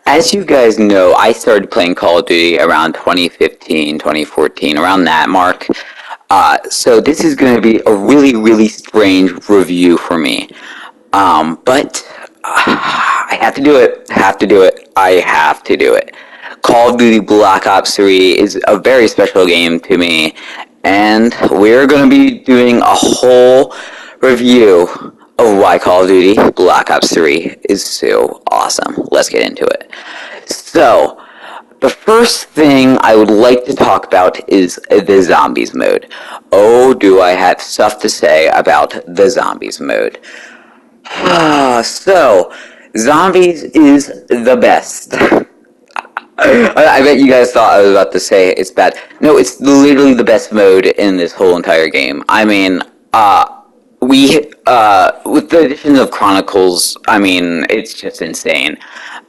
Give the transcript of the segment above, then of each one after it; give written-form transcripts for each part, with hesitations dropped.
As you guys know, I started playing Call of Duty around 2015, 2014, around that mark. So this is going to be a really, really strange review for me. But I have to do it. Have to do it. I have to do it. Call of Duty Black Ops 3 is a very special game to me, and we're going to be doing a whole review of why Call of Duty Black Ops 3 is so awesome. Let's get into it. So, the first thing I would like to talk about is the Zombies mode. Oh, do I have stuff to say about the Zombies mode. So, Zombies is the best. I bet you guys thought I was about to say it's bad. No, it's literally the best mode in this whole entire game. I mean, with the addition of Chronicles, I mean, it's just insane.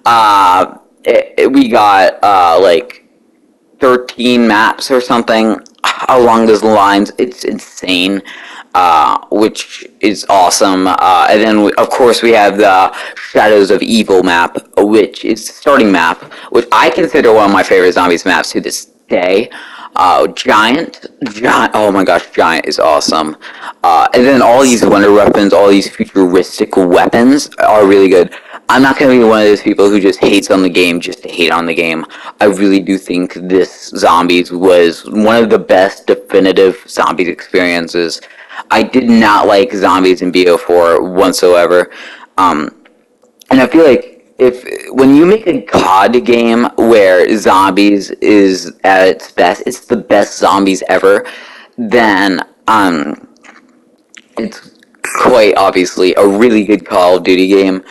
We got, like, 13 maps or something along those lines. It's insane, which is awesome. And then, of course, we have the Shadows of Evil map, which is the starting map, which I consider one of my favorite Zombies maps to this day. Giant, oh my gosh, Giant is awesome. And then all these wonder weapons, all these futuristic weapons are really good. I'm not going to be one of those people who just hates on the game just to hate on the game. I really do think this Zombies was one of the best definitive Zombies experiences. I did not like Zombies in BO4 whatsoever. And I feel like if when you make a COD game where Zombies is at its best, it's the best Zombies ever, then it's quite obviously a really good Call of Duty game.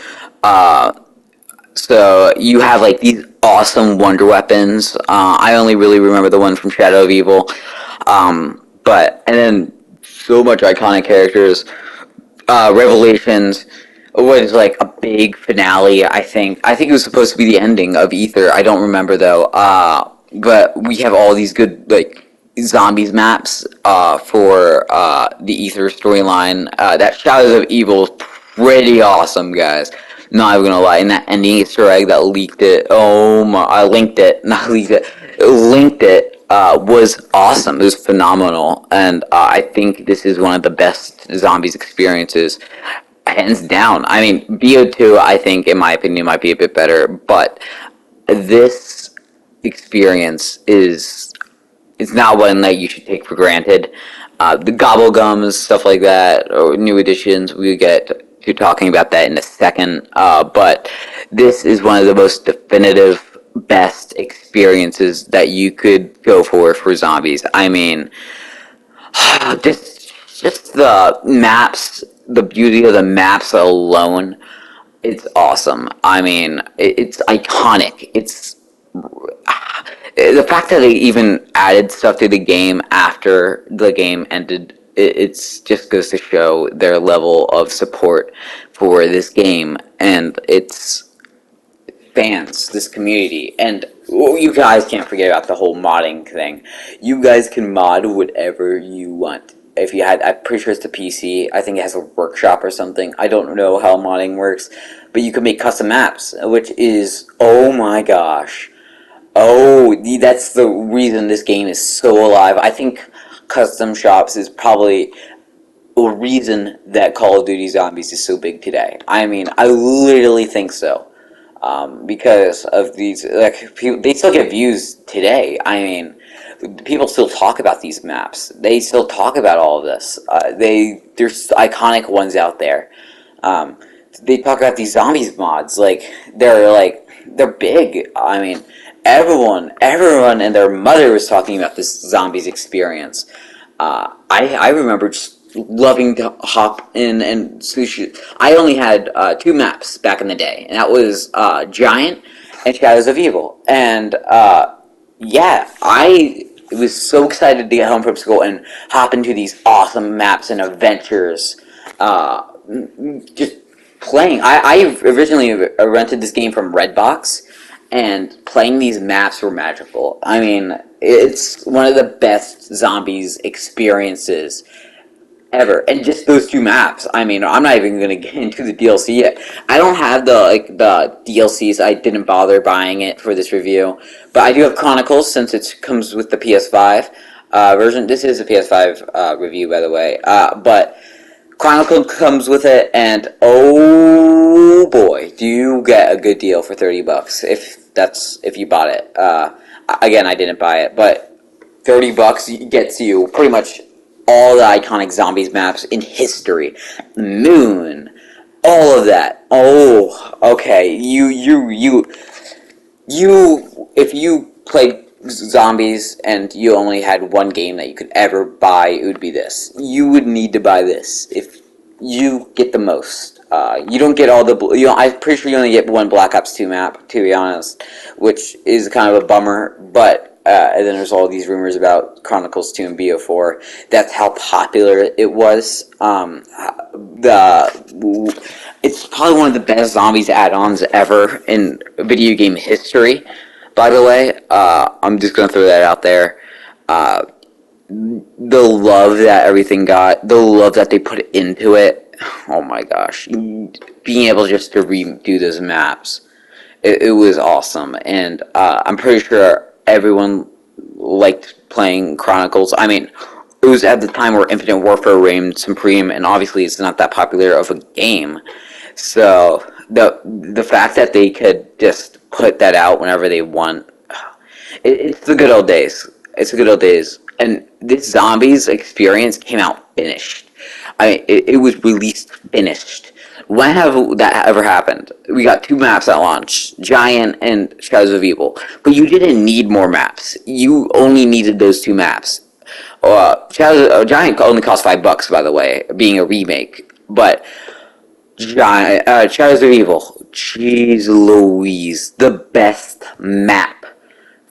So you have like these awesome wonder weapons. I only really remember the one from Shadow of Evil, but and then so much iconic characters. Revelations was like a big finale. I think it was supposed to be the ending of Ether. I don't remember though. But we have all these good like zombies maps for the Ether storyline. That Shadows of Evil is pretty awesome, guys. Not even gonna lie. And that ending Easter egg that leaked it. Oh my! I linked it. Not leaked it. Linked it. Was awesome. It was phenomenal, and I think this is one of the best zombies experiences, hands down. I mean, BO2, I think, in my opinion, might be a bit better, but this experience is it's not one that you should take for granted. The Gobblegums, stuff like that, or new additions, we get to talking about that in a second, but this is one of the most definitive best experiences that you could go for zombies. I mean, just the maps, the beauty of the maps alone, it's awesome. I mean, it's iconic. It's the fact that they even added stuff to the game after the game ended. It's just goes to show their level of support for this game, and it's fans, this community, and you guys can't forget about the whole modding thing. You guys can mod whatever you want. If you had, I'm pretty sure it's the PC. I think it has a workshop or something. I don't know how modding works, but you can make custom maps, which is, oh my gosh. Oh, that's the reason this game is so alive. I think custom shops is probably a reason that Call of Duty Zombies is so big today. I mean, I literally think so. Because of these, like, people, they still get views today. I mean, people still talk about these maps. They still talk about all of this. There's iconic ones out there. They talk about these zombies mods. They're big. I mean, everyone and their mother was talking about this zombies experience. I remember just loving to hop in and sushi. I only had 2 maps back in the day, and that was Giant and Shadows of Evil. And yeah, I was so excited to get home from school and hop into these awesome maps and adventures. Just playing. I originally rented this game from Redbox, and playing these maps were magical. I mean, it's one of the best zombies experiences ever, and just those two maps. I mean, I'm not even gonna get into the DLC yet. I don't have the DLCs. I didn't bother buying it for this review, but I do have Chronicles since it comes with the PS5 version. This is a PS5 review, by the way. But Chronicle comes with it, and oh boy, do you get a good deal for $30 if you bought it. Again, I didn't buy it, but $30 gets you pretty much all the iconic zombies maps in history. Moon, all of that. Oh, okay. If you played zombies and you only had one game that you could ever buy, it would be this. You would need to buy this if you get the most. You don't get all the. I'm pretty sure you only get one Black Ops 2 map, to be honest, which is kind of a bummer. But and then there's all these rumors about Chronicles 2 and BO4. That's how popular it was. It's probably one of the best zombies add-ons ever in video game history. By the way, I'm just gonna throw that out there. The love that everything got, the love that they put into it. Oh my gosh, being able just to redo those maps, it was awesome, and I'm pretty sure everyone liked playing Chronicles. I mean, it was at the time where Infinite Warfare reigned supreme, and obviously it's not that popular of a game. So the fact that they could just put that out whenever they want, it's the good old days. It's the good old days. And this Zombies experience came out finished. It was released finished. When have that ever happened? We got two maps at launch, Giant and Shadows of Evil. But you didn't need more maps. You only needed those two maps. Giant only cost $5, by the way, being a remake. But Shadows of Evil, jeez Louise, the best map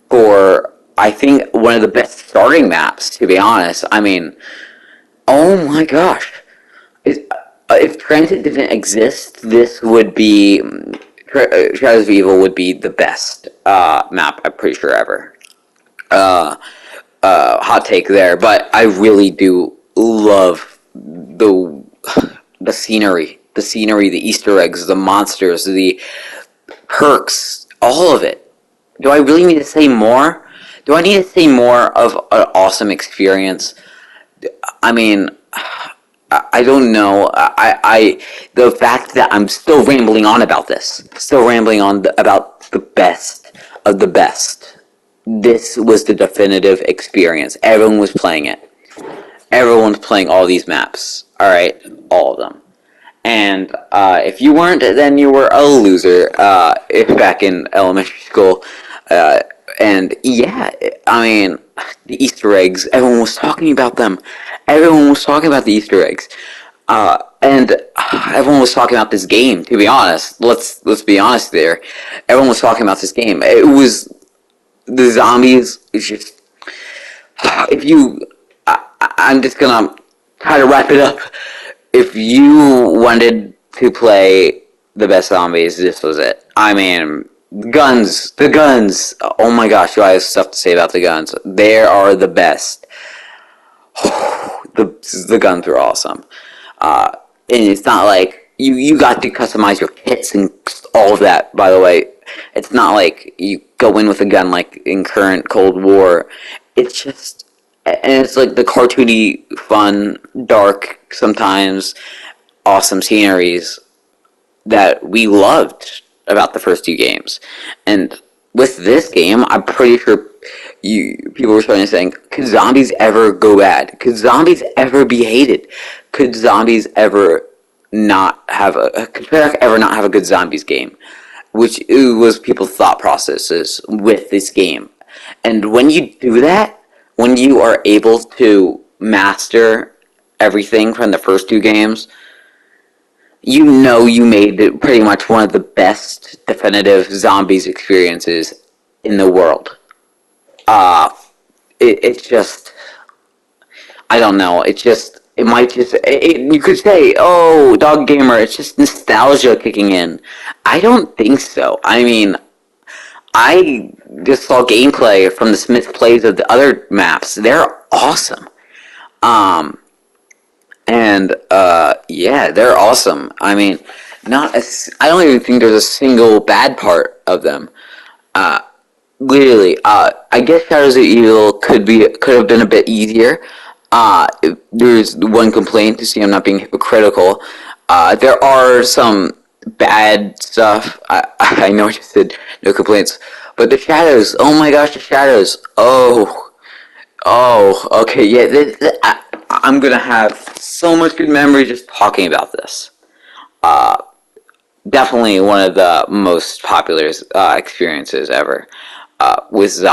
for, I think, one of the best starting maps, to be honest. I mean, oh my gosh. If Transit didn't exist, this would be, Shadows of Evil would be the best map, I'm pretty sure, ever. Hot take there, but I really do love the scenery, the Easter eggs, the monsters, the perks, all of it. Do I really need to say more? Do I need to say more of an awesome experience? I mean, I don't know. The fact that I'm still rambling on about this, still rambling on about the best of the best. This was the definitive experience. Everyone was playing it. Everyone's playing all these maps. All right, all of them. And if you weren't, then you were a loser. If back in elementary school, and yeah, I mean, the Easter eggs. Everyone was talking about them. Everyone was talking about the Easter eggs, and everyone was talking about this game. To be honest, let's be honest. There, everyone was talking about this game. It was the zombies. It's just if you. I'm just gonna try to wrap it up. If you wanted to play the best zombies, this was it. I mean, the guns. Oh my gosh, I have stuff to say about the guns. They are the best. The guns are awesome. And it's not like you got to customize your kits and all of that, by the way. It's not like you go in with a gun like in current Cold War. It's just, and it's like the cartoony, fun, dark, sometimes awesome sceneries that we loved about the first two games. And with this game, I'm pretty sure people were starting to saying, could zombies ever go bad? Could zombies ever be hated? Could zombies ever not have a good zombies game? Which was people's thought processes with this game. And when you do that, when you are able to master everything from the first two games, you know you made it pretty much one of the best definitive zombies experiences in the world. It's just, I don't know, it might just, you could say, oh, Dog Gamer, it's just nostalgia kicking in. I don't think so. I mean, I just saw gameplay from the Smith plays of the other maps. They're awesome. And yeah, they're awesome. I mean, I don't even think there's a single bad part of them. Literally, I guess Shadows of Evil could have been a bit easier. There's one complaint, to see I'm not being hypocritical. There are some bad stuff. I know I just said no complaints, but the shadows. Oh my gosh, the shadows. Okay, yeah. I'm gonna have so much good memory just talking about this. Definitely one of the most popular experiences ever with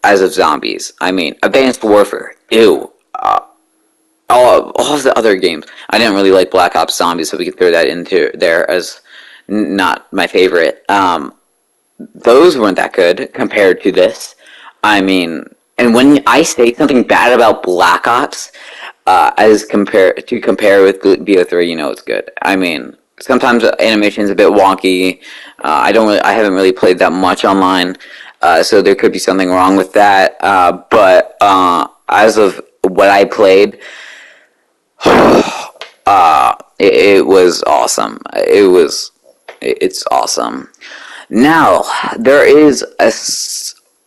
as of zombies. I mean, Advanced Warfare. Ew. All of the other games. I didn't really like Black Ops Zombies, so we could throw that into there as not my favorite. Those weren't that good compared to this. I mean, and when I say something bad about Black Ops, as compare with BO3, you know it's good. I mean, sometimes animation's a bit wonky. I haven't really played that much online, so there could be something wrong with that. But as of what I played, it was awesome. It's awesome. Now, there is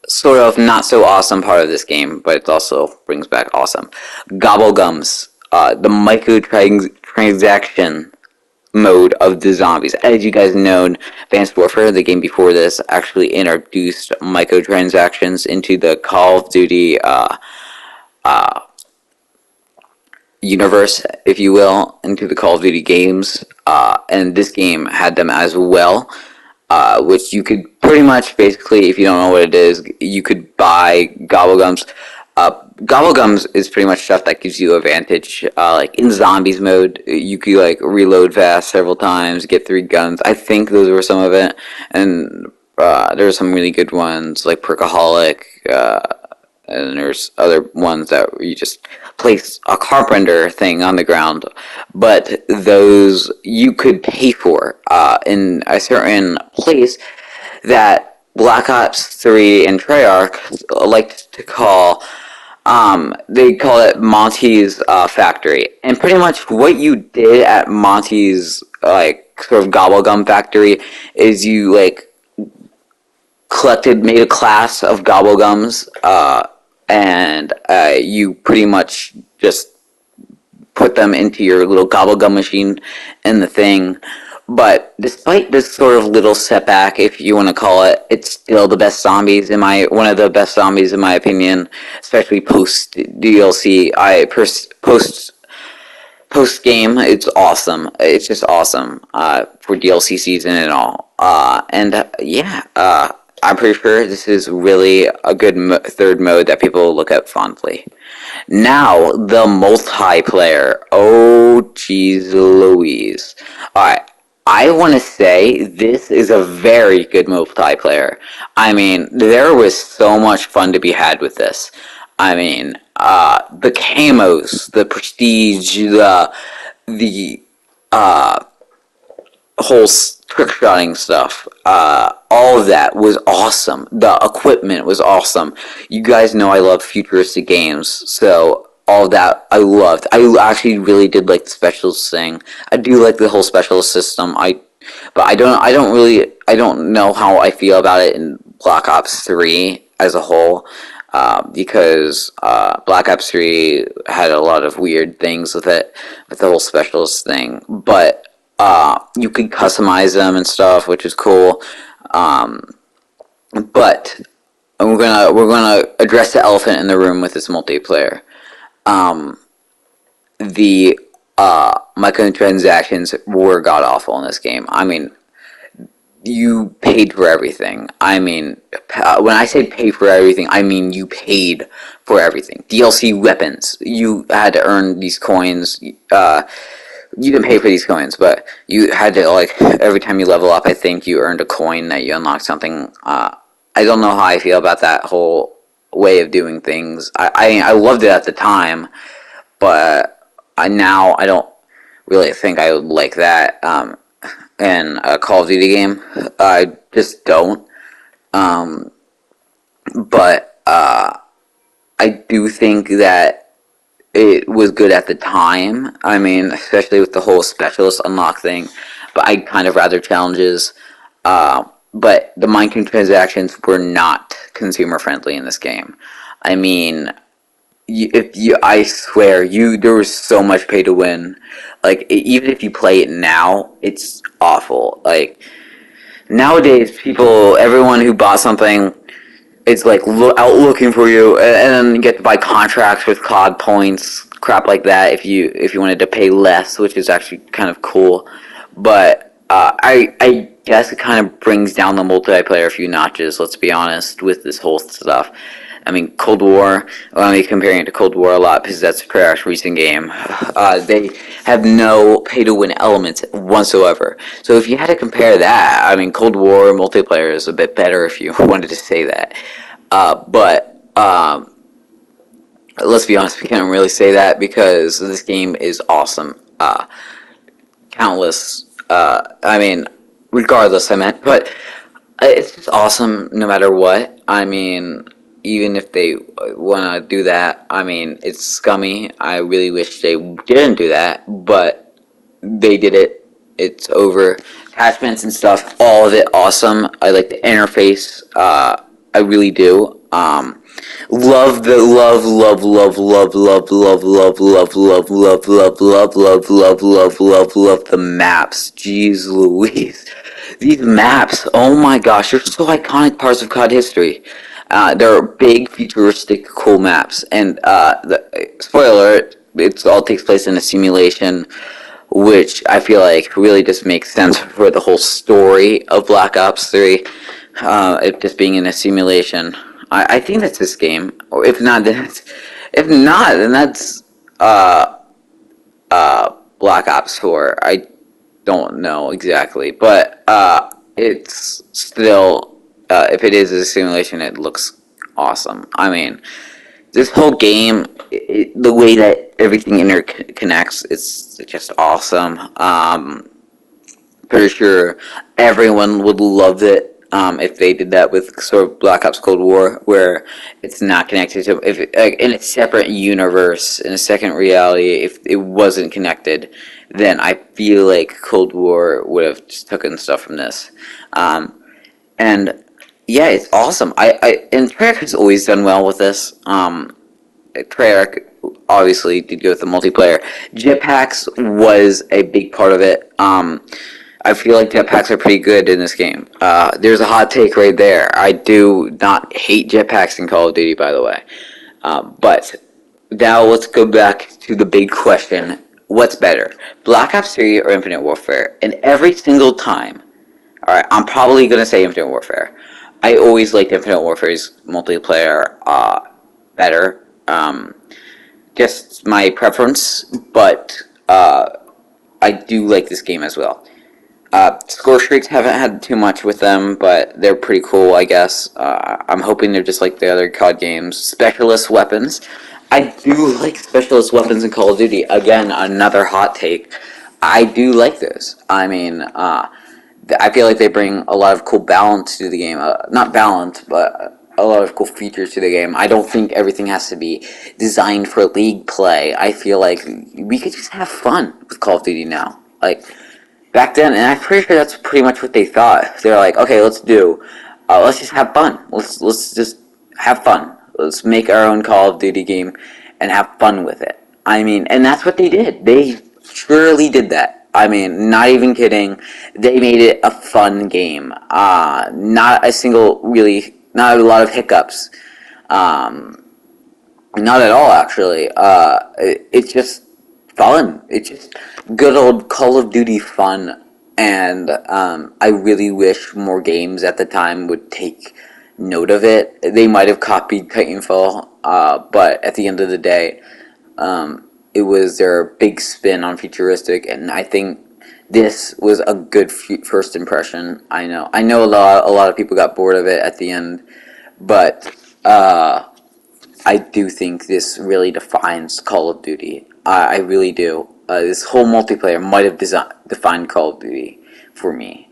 sort of not so awesome part of this game, but it also brings back awesome. Gobblegums, the microtransaction mode of the zombies. As you guys know, Advanced Warfare, the game before this, actually introduced microtransactions into the Call of Duty universe, if you will, into the Call of Duty games, and this game had them as well, which you could pretty much, basically, if you don't know what it is, you could buy Gobblegums. Gobblegums is pretty much stuff that gives you advantage. Like in Zombies mode, you could like reload fast several times, get 3 guns. I think those were some of it, and there were some really good ones like Perkaholic. And there's other ones that you just place a carpenter thing on the ground, but those you could pay for in a certain place that Black Ops 3 and Treyarch like to call. They call it Monty's factory, and pretty much what you did at Monty's like sort of gobblegum factory is you like made a class of gobblegums, and you pretty much just put them into your little gobblegum machine in the thing. But despite this sort of little setback, if you want to call it, it's still the best zombies in my one of the best zombies in my opinion, especially post DLC. Post game, it's awesome. It's just awesome for DLC season and all. Yeah, I'm pretty sure this is really a good third mode that people look at fondly. Now, the multiplayer. Oh, jeez Louise. Alright, I want to say this is a very good multiplayer. I mean, there was so much fun to be had with this. I mean, the camos, the prestige, the whole trick shotting stuff, all of that was awesome. The equipment was awesome. You guys know I love futuristic games, so all of that I loved. I actually really did like the specialist thing. I do like the whole specialist system. But I don't know how I feel about it in Black Ops 3 as a whole. Because Black Ops 3 had a lot of weird things with it, with the whole specialist thing. But you could customize them and stuff, which is cool. But we're gonna address the elephant in the room with this multiplayer. The microtransactions were god awful in this game. I mean, you paid for everything. I mean, when I say pay for everything, I mean you paid for everything. DLC weapons, you had to earn these coins. You didn't pay for these coins, but you had to, like, every time you level up, I think you earned a coin that you unlocked something. I don't know how I feel about that whole way of doing things. I loved it at the time, but now I don't really think I would like that in a Call of Duty game. I just don't. But I do think that it was good at the time. I mean, especially with the whole specialist unlock thing. But I kind of rather challenges. But the microtransactions were not consumer friendly in this game. I mean, I swear, there was so much pay to win. Like, even if you play it now, it's awful. Like, nowadays, everyone who bought something, it's like out looking for you, and then you get to buy contracts with COD points, crap like that. If you wanted to pay less, which is actually kind of cool, but I guess it kind of brings down the multiplayer a few notches. Let's be honest with this whole stuff. I mean, Cold War. Well, I'm comparing it to Cold War a lot because that's a pretty recent game. They have no pay-to-win elements whatsoever. So if you had to compare that, I mean, Cold War multiplayer is a bit better if you wanted to say that. But let's be honest, we can't really say that because this game is awesome. Countless. I mean, regardless, I meant, but it's just awesome no matter what. I mean, even if they want to do that, I mean, it's scummy. I really wish they didn't do that, but they did it. It's over. Attachments and stuff, all of it awesome. I like the interface. I really do. Love the love the maps. Jeez Louise. These maps, oh my gosh, they're so iconic parts of COD history. They're big, futuristic, cool maps. And spoiler alert, it all takes place in a simulation, which I feel like really just makes sense for the whole story of Black Ops 3. It just being in a simulation. I think that's this game. Or if not, then that's Black Ops 4. I don't know exactly, but it's still if it is a simulation, it looks awesome. I mean, this whole game, the way that everything interconnects, it's just awesome. Pretty sure everyone would love it if they did that with sort of Black Ops Cold War, where it's not connected to in a separate universe, in a second reality. If it wasn't connected, then I feel like Cold War would have just taken stuff from this. And yeah, it's awesome. And Treyarch has always done well with this. Treyarch obviously did go with the multiplayer. Jetpacks was a big part of it. I feel like jetpacks are pretty good in this game. There's a hot take right there. I do not hate jetpacks in Call of Duty, by the way. But now let's go back to the big question. What's better, Black Ops 3 or Infinite Warfare? And every single time, alright, I'm probably going to say Infinite Warfare. I always liked Infinite Warfare's multiplayer better. Just my preference, but I do like this game as well. Score streaks haven't had too much with them, but they're pretty cool, I guess. I'm hoping they're just like the other COD games. Specialist weapons. I do like specialist weapons in Call of Duty. Again, another hot take. I do like this. I mean, I feel like they bring a lot of cool balance to the game. Not balance, but a lot of cool features to the game. I don't think everything has to be designed for league play. I feel like we could just have fun with Call of Duty now. Like, back then, and I'm pretty sure that's pretty much what they thought. They're like, okay, let's just have fun. Let's just have fun. Let's make our own Call of Duty game and have fun with it. I mean, and that's what they did. They surely did that. I mean, not even kidding. They made it a fun game. Not a lot of hiccups. Not at all, actually. It's just fun. It's just good old Call of Duty fun. And I really wish more games at the time would take note of it. They might have copied Titanfall, but at the end of the day, it was their big spin on futuristic, and I think this was a good first impression. I know a lot of people got bored of it at the end, but I do think this really defines Call of Duty. I really do. This whole multiplayer might have defined Call of Duty for me.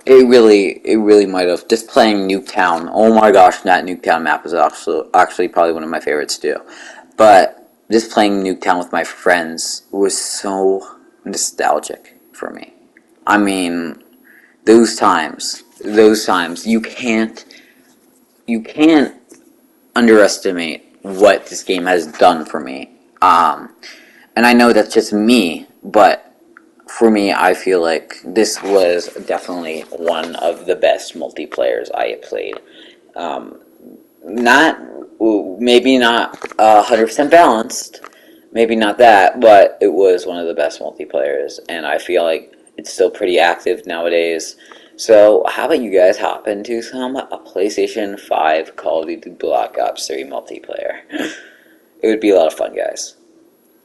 It really might have. Just playing Nuketown. Oh my gosh, that Nuketown map is actually probably one of my favorites too. But just playing Nuketown with my friends was so nostalgic for me. I mean, those times, you can't underestimate what this game has done for me. And I know that's just me, but for me, I feel like this was definitely one of the best multiplayers I have played. Not maybe not 100% balanced, maybe not that, but it was one of the best multiplayers, and I feel like it's still pretty active nowadays. So, how about you guys hop into some a PlayStation 5 Call of Duty Black Ops 3 multiplayer? It would be a lot of fun, guys.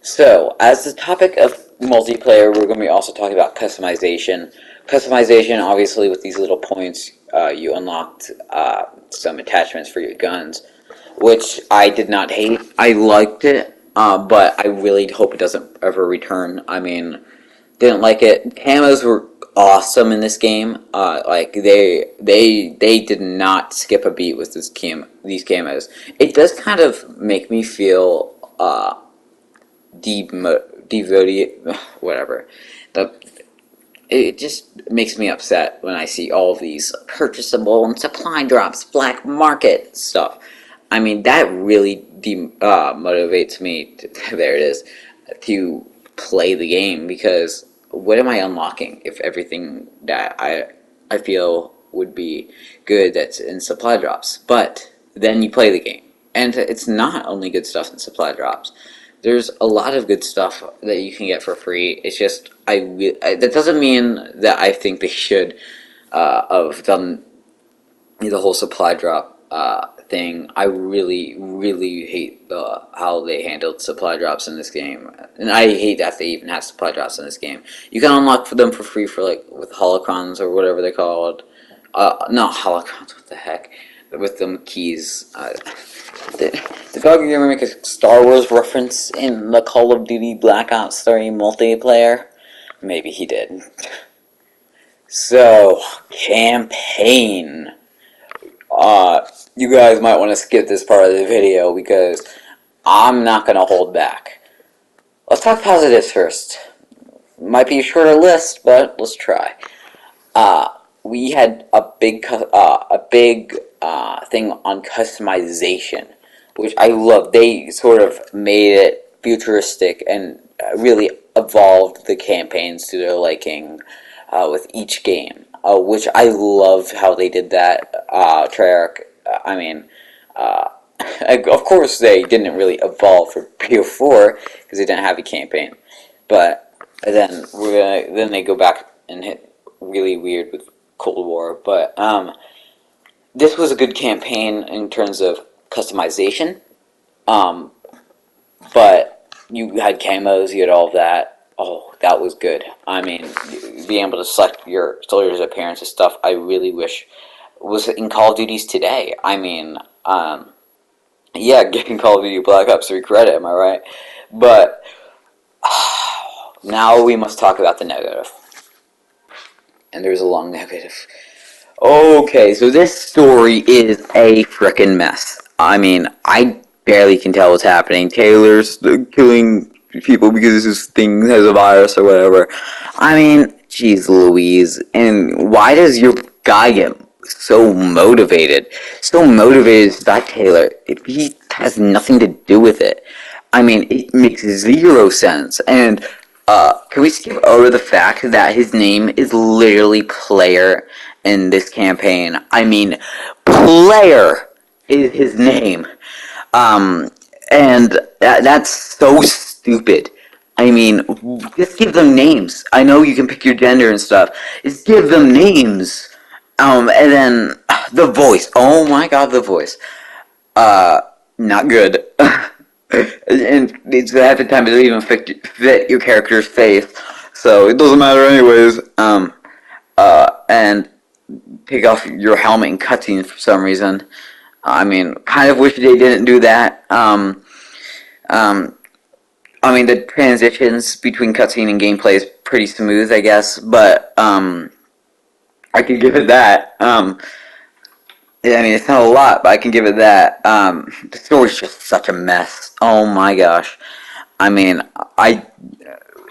So, as the topic of multiplayer, we're going to be also talking about customization. Customization, obviously, with these little points, you unlocked some attachments for your guns, which I did not hate. I liked it, but I really hope it doesn't ever return. I mean, didn't like it. Camos were awesome in this game. Like they did not skip a beat with these camos. It does kind of make me feel devoted, whatever. The it just makes me upset when I see all of these purchasable and supply drops, black market stuff. I mean, that really motivates me. There it is, to play the game, because what am I unlocking if everything that I feel would be good that's in supply drops? But then you play the game, and it's not only good stuff in supply drops. There's a lot of good stuff that you can get for free. It's just that doesn't mean that I think they should have done the whole supply drop thing. I really, really hate how they handled supply drops in this game, and I hate that they even have supply drops in this game. You can unlock them for free for like with holocrons or whatever they're called. Not holocrons. What the heck? With them keys. Did Dog ever make a Star Wars reference in the Call of Duty Black Ops 3 multiplayer? Maybe he did. So, campaign. You guys might want to skip this part of the video because I'm not going to hold back. Let's talk positives first. Might be a shorter list, but let's try. We had a big thing on customization, which I love. They sort of made it futuristic and really evolved the campaigns to their liking with each game, which I love how they did that. Treyarch, I mean, of course they didn't really evolve for BO4 because they didn't have a campaign, but then they go back and hit really weird with Cold War. But this was a good campaign in terms of customization. But you had camos, you had all of that. Oh, that was good. I mean, being able to select your soldiers' appearance and stuff, I really wish was in Call of Duty's today. I mean, yeah, giving Call of Duty Black Ops 3 credit, am I right? But now we must talk about the negative. And there's a long negative. Okay, so this story is a frickin' mess. I mean, I barely can tell what's happening. Taylor's killing people because this thing has a virus or whatever. I mean, jeez Louise. And why does your guy get so motivated? So motivated to die Taylor if he has nothing to do with it. I mean, it makes zero sense. And can we skip over the fact that his name is literally Player in this campaign? I mean, Player is his name. And that's so stupid. I mean, just give them names. I know you can pick your gender and stuff. Just give them names. And then the voice. Oh my god, the voice. Not good. And it's half the time it doesn't even fit your character's face, so it doesn't matter anyways. And take off your helmet in cutscenes for some reason. I mean, kind of wish they didn't do that. I mean, the transitions between cutscene and gameplay is pretty smooth, I guess, but I could give it that. Yeah, I mean, it's not a lot, but I can give it that. The story's just such a mess. Oh my gosh. I mean, I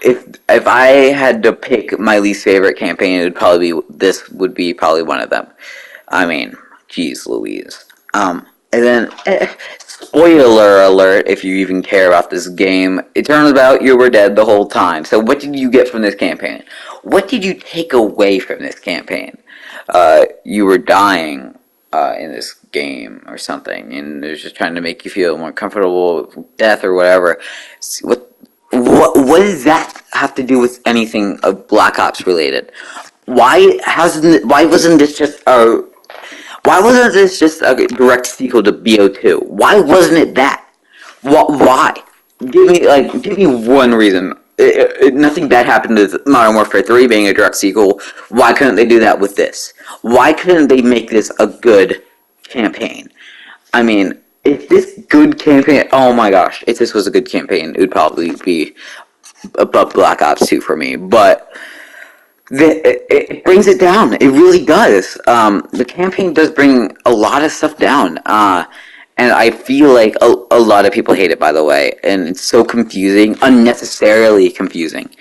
if I had to pick my least favorite campaign, it would probably be this would be probably one of them. I mean, geez, Louise. And then spoiler alert, if you even care about this game, it turns out you were dead the whole time. So what did you get from this campaign? What did you take away from this campaign? You were dying in this game or something, and it was just trying to make you feel more comfortable with death or whatever. What does that have to do with anything of Black Ops related? Why wasn't this just a direct sequel to BO2? Why wasn't it that? Why? Give me one reason. Nothing bad happened with Modern Warfare 3 being a direct sequel. Why couldn't they do that with this? Why couldn't they make this a good campaign? I mean, if this good campaign, oh my gosh, if this was a good campaign, it would probably be above Black Ops 2 for me. But it brings it down. It really does. The campaign does bring a lot of stuff down. And I feel like a lot of people hate it, by the way. And it's so confusing, unnecessarily confusing.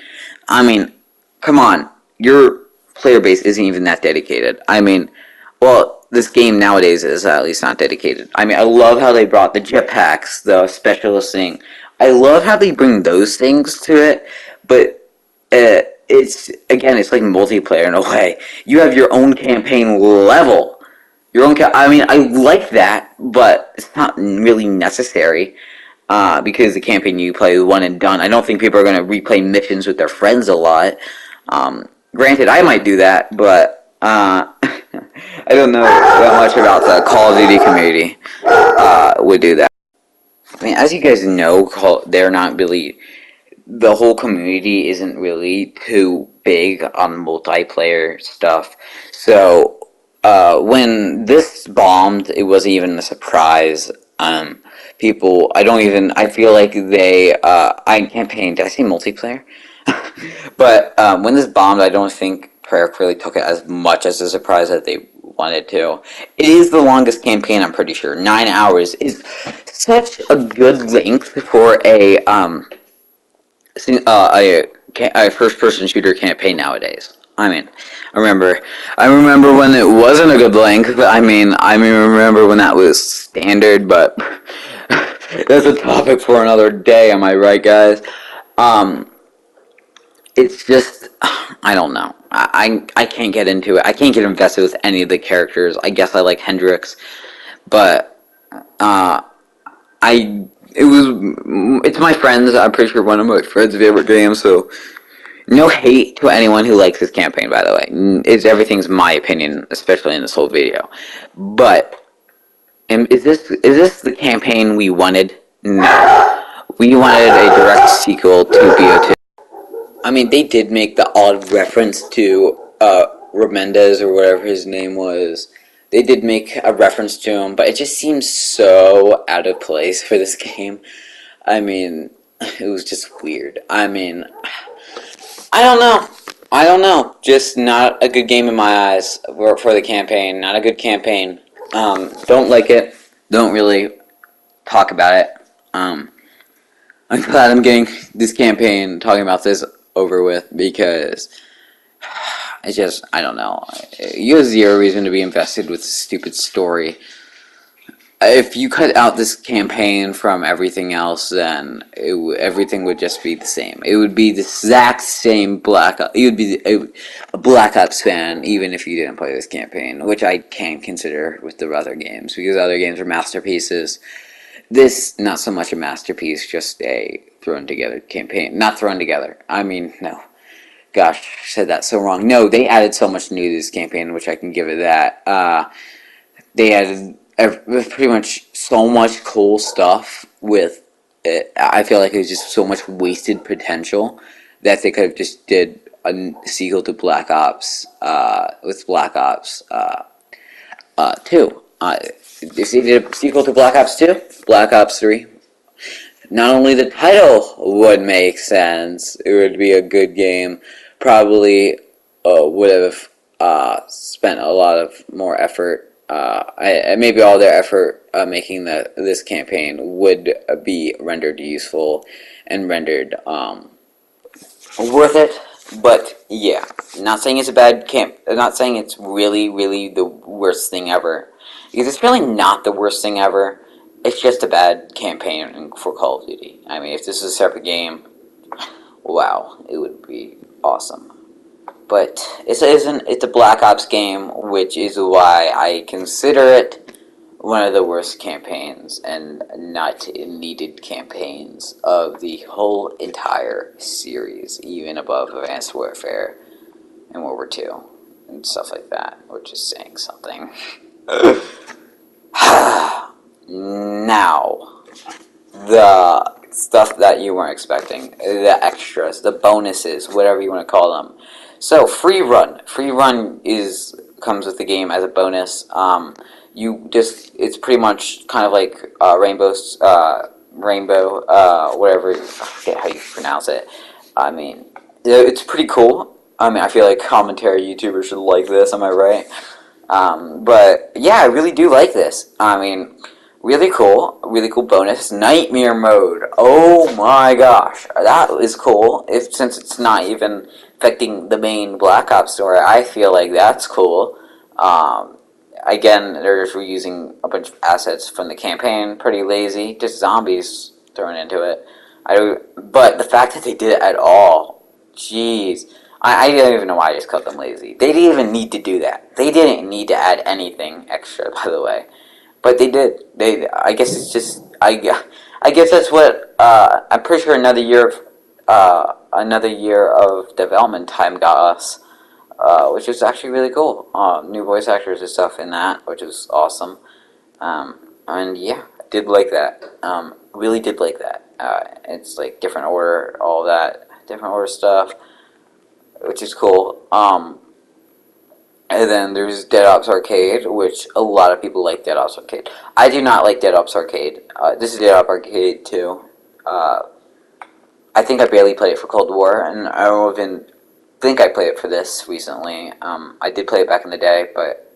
I mean, come on. Your player base isn't even that dedicated. I mean, well, this game nowadays is at least not dedicated. I mean, I love how they brought the jetpacks, the specialist thing. I love how they bring those things to it, but it's like multiplayer in a way. You have your own campaign level. I mean, I like that, but it's not really necessary. Because the campaign you play one and done. I don't think people are going to replay missions with their friends a lot. Granted, I might do that, but I don't know that much about the Call of Duty community would do that. I mean, as you guys know, they're not really the whole community isn't really too big on multiplayer stuff. So when this bombed, it wasn't even a surprise. I feel like I campaigned. Did I say multiplayer? But when this bombed, I don't think Prayer really took it as much as a surprise that they wanted to. It is the longest campaign, I'm pretty sure. 9 hours is such a good length for a first-person shooter campaign nowadays. I mean, I remember when it wasn't a good length. I remember when that was standard. But that's a topic for another day. Am I right, guys? Um, it's just, I don't know. I can't get into it. I can't get invested with any of the characters. I guess I like Hendrix, but uh, I it's my friends. I'm pretty sure one of my friends' favorite games. So no hate to anyone who likes this campaign. By the way, everything's my opinion, especially in this whole video. But is this the campaign we wanted? No, we wanted a direct sequel to BO2. I mean, they did make the odd reference to Remendez or whatever his name was. They did make a reference to him, but it just seems so out of place for this game. I mean, it was just weird. I mean, I don't know. I don't know. Just not a good game in my eyes for the campaign. Not a good campaign. Don't like it. Don't really talk about it. I'm glad I'm getting this campaign, talking about this over with, because it's just, I don't know. You have zero reason to be invested with this stupid story. If you cut out this campaign from everything else, then everything would just be the same. It would be the exact same Black Ops. You would be a Black Ops fan, even if you didn't play this campaign, which I can't consider with the other games, because other games are masterpieces. This, not so much a masterpiece, just a thrown together campaign. Not thrown together. I mean, no. Gosh, I said that so wrong. No, they added so much new to this campaign, which I can give it that. They added pretty much so much cool stuff with it. I feel like it was just so much wasted potential that they could have just did a sequel to Black Ops with Black Ops 2. If they did a sequel to Black Ops 2, Black Ops 3, not only the title would make sense, it would be a good game, probably would have spent a lot of more effort maybe all their effort making this campaign would be rendered useful and rendered worth it. But yeah, not saying it's a bad camp. Not saying it's really the worst thing ever, because it's really not the worst thing ever. It's just a bad campaign for Call of Duty. I mean, if this was a separate game, wow, it would be awesome. But it isn't. It's a Black Ops game, which is why I consider it one of the worst campaigns and not needed campaigns of the whole entire series, even above Advanced Warfare and World War II and stuff like that, which is saying something. Now, the stuff that you weren't expecting, the extras, the bonuses, whatever you want to call them. So, free run. Free run comes with the game as a bonus. It's pretty much kind of like Rainbow, whatever, I forget how you pronounce it. I mean, it's pretty cool. I mean, I feel like commentary YouTubers should like this, am I right? But yeah, I really do like this. I mean, really cool bonus. Nightmare mode. Oh my gosh, that is cool. Since it's not even affecting the main Black Ops story, I feel like that's cool. Again, they're just reusing a bunch of assets from the campaign. Pretty lazy, just zombies thrown into it. But the fact that they did it at all, jeez. I don't even know why I just called them lazy. They didn't even need to do that. They didn't need to add anything extra, by the way. But they did. I guess it's just. I guess that's what. I'm pretty sure another year of development time got us, which was actually really cool. New voice actors and stuff in that, which is awesome. And yeah, did like that. Really did like that. It's like different order, all that different order stuff, which is cool. And then there's Dead Ops Arcade, which a lot of people like Dead Ops Arcade. I do not like Dead Ops Arcade. This is Dead Ops Arcade 2. I think I barely played it for Cold War, and I don't even think I played it for this recently. I did play it back in the day, but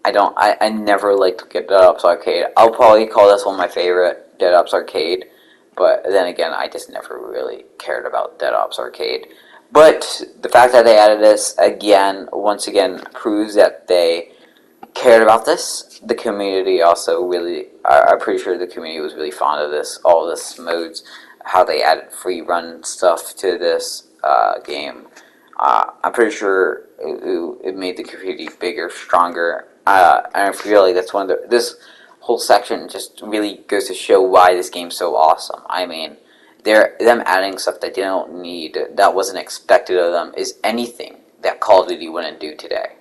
I never liked Dead Ops Arcade. I'll probably call this one of my favorite, Dead Ops Arcade, but then again, I just never really cared about Dead Ops Arcade. But the fact that they added this once again, proves that they cared about this. The community also really, I'm pretty sure the community was really fond of this, all this modes, how they added free run stuff to this game. I'm pretty sure it made the community bigger, stronger, and I feel like that's this whole section just really goes to show why this game's so awesome. I mean, them adding stuff that they don't need, that wasn't expected of them, is anything that Call of Duty wouldn't do today.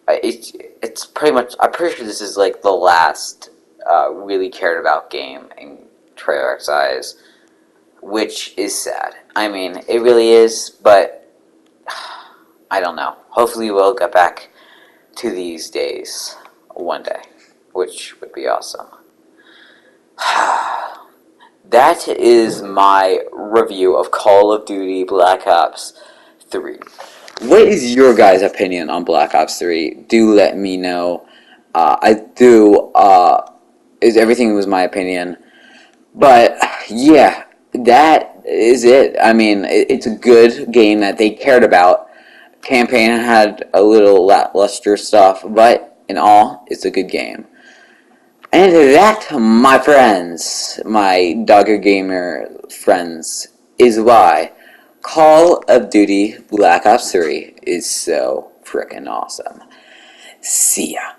It's pretty much, I'm pretty sure this is like the last really cared about game in Treyarch's eyes, which is sad. I mean, it really is, but I don't know. Hopefully we'll get back to these days one day, which would be awesome. That is my review of Call of Duty Black Ops 3. What is your guys' opinion on Black Ops 3? Do let me know. Everything was my opinion. But, yeah, that is it. I mean, it's a good game that they cared about. Campaign had a little lackluster stuff, but in all, it's a good game. And that, my friends, my Dogger Gamer friends, is why Call of Duty Black Ops 3 is so frickin' awesome. See ya.